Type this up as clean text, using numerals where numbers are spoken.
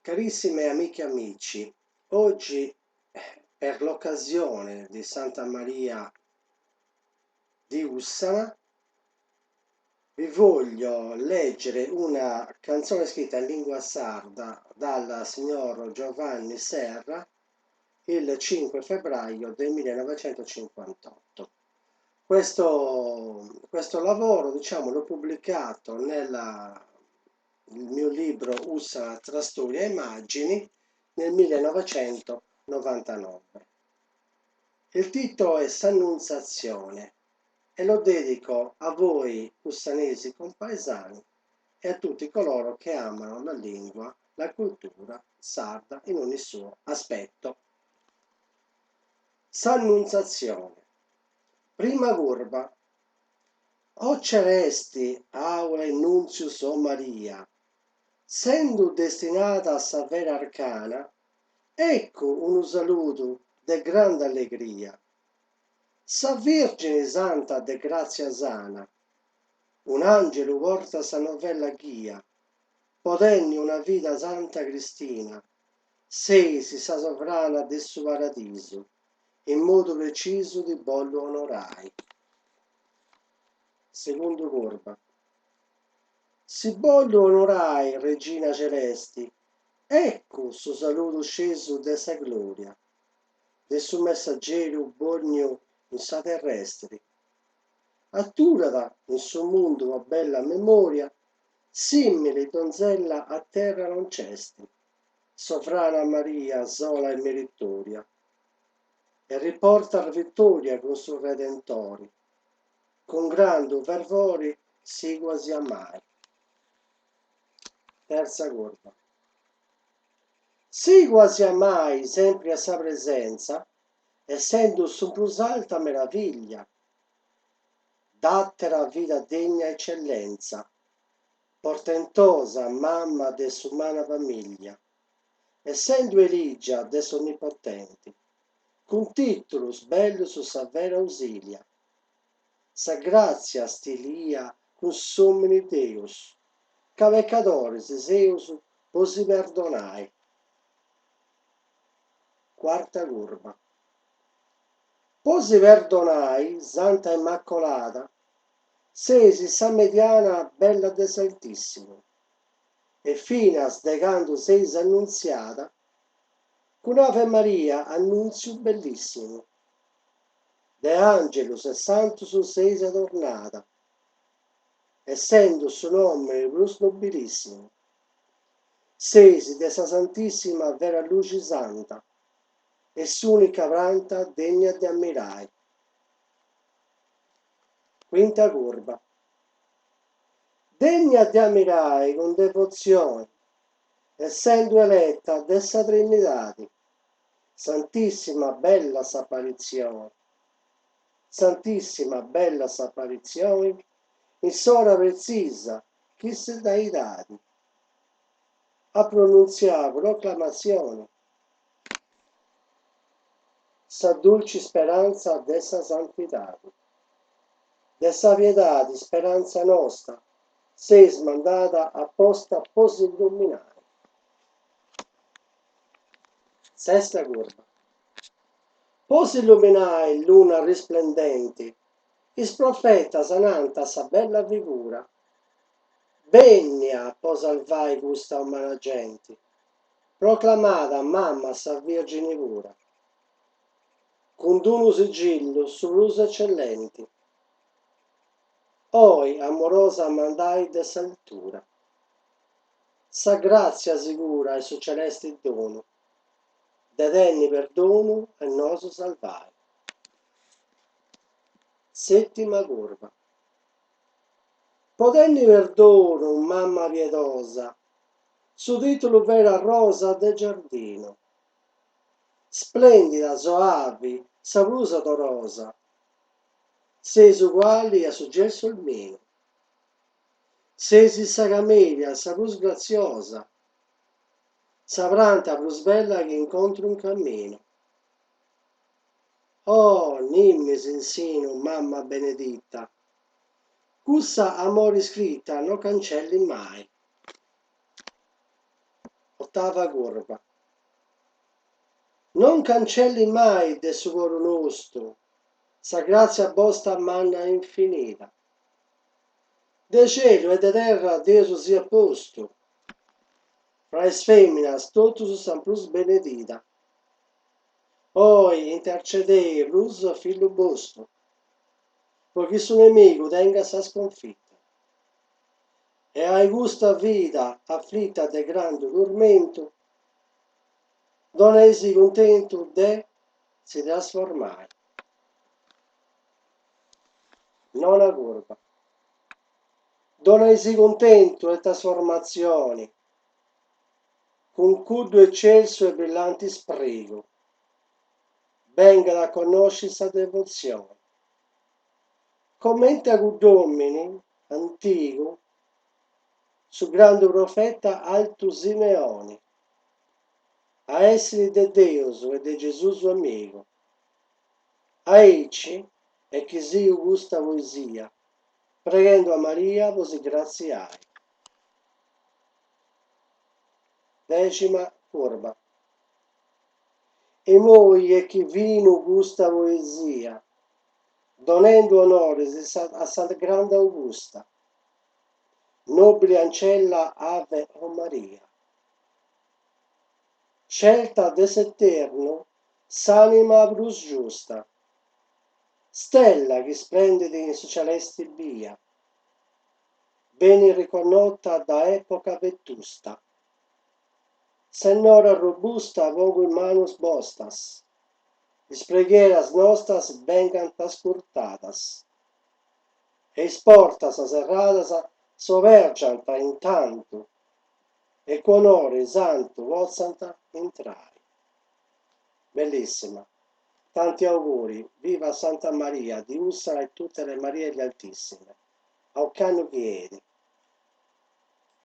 Carissime amiche e amici, oggi per l'occasione di Santa Maria di Ussana vi voglio leggere una canzone scritta in lingua sarda dal signor Giovanni Serra il 5 febbraio del 1958. Questo lavoro, diciamo, l'ho pubblicato nel mio libro Ussana tra storia e immagini nel 1999. Il titolo è S'annunziazione e lo dedico a voi ussanesi compaesani e a tutti coloro che amano la lingua, la cultura sarda in ogni suo aspetto. S'annunziazione. Prima curva. O celesti, aula innunzius o Maria, sendo destinata a savera arcana, ecco un saluto de grande allegria. Sa Vergine Santa de grazia sana, un angelo porta sa novella ghia, potenni una vita santa cristina, sesi sa sovrana del suo paradiso, in modo preciso di bollo onorai. Secondo curva. Si voglio onorai, Regina Celesti, ecco suo saluto sceso dessa gloria, del suo messaggero borgno in sa terrestri. Atturata in suo mondo a bella memoria, simile donzella a terra non cesti, sovrana Maria sola e meritoria, e riporta la vittoria con suo Redentori, con grande fervore si quasi mai. Terza curva. Si quasi mai sempre a sa presenza, essendo su plus alta meraviglia, dattera vita degna eccellenza, portentosa mamma de s'umana famiglia, essendo eligia de onnipotenti, con titolus bellus sa vera ausilia, sa grazia stilia cum summini Deus, ca peccadoris seus posi perdonai. Quarta curva. Posi perdonai, Santa Immacolata, sesi sa mediana bella desaltissimo, e fina sdegando seis annunziata, con Ave Maria annunzio bellissimo, de angelus e santus seis adornata, essendo su nome plus nobilissimo, sesi de sa santissima vera luce santa, e s'unica planta degna di ammirare. Quinta curva. Degna di ammirare con devozione, essendo eletta dessa Trinità, santissima bella s'apparizione, santissima bella s'apparizione, in sora precisa, chi se dai dati, a pronunziare proclamazione, sa dolce speranza dessa santità, dessa pietà di speranza nostra, sei smandata apposta posi illuminare. Sesta curva. Posi illuminai luna risplendente, is profeta sananta sa bella figura, vegna po salvai questa umana gente, proclamata mamma sa Vergine pura, con d'uno sigillo sull'uso eccellenti, poi amorosa mandai de saltura, sa grazia sicura e su celesti dono, detenni perdono e noso salvai. Settima curva. Potenni perdono, mamma pietosa, su titolo vera rosa del giardino, splendida, soavi, saprusa dorosa, sei uguali a su gesso il meno, sei sa camelia, saprus graziosa, sapranta plus bella che incontro un cammino. Oh, nimmis insino, mamma benedetta, cussa amore scritta non cancelli mai. ottava curva. Non cancelli mai de suo coro nostro, sa grazia bosta manna infinita. De cielo e de terra Dio sia posto, fra es feminas totus san plus benedita. Oi intercedei plus figlio vostro, poiché su nemico tenga sa sconfitta. E ai gusta vida afflitta de grande tormento, donesi contento de si trasformare. Nona curva. Donesi contento e trasformazioni, con cudo eccelso e brillanti sprigo, venga da conoscere sa devozione. Commenta con Domini, antico, su grande profeta Alto Simeone, a essere de Deus e de Gesù suo amico. A ecce e che si gusta poesia, pregando a Maria così graziai. Decima curva. E noi e chi vino gusta poesia, donando onore a Santa Grande Augusta, nobile ancella Ave o Maria. Scelta deseterno, s'anima plus giusta, stella che splendide in su celesti via, bene riconosciuta da epoca vetusta, Senora robusta pongo in manos vostras, mis pregheras nostras vengan trascurtadas, eis portas aserradas sovergianta intanto, e con onore santo possanta entrare. Bellissima. Tanti auguri, viva Santa Maria, di Ussara e tutte le Marie gli Altissime. Aucano chiede.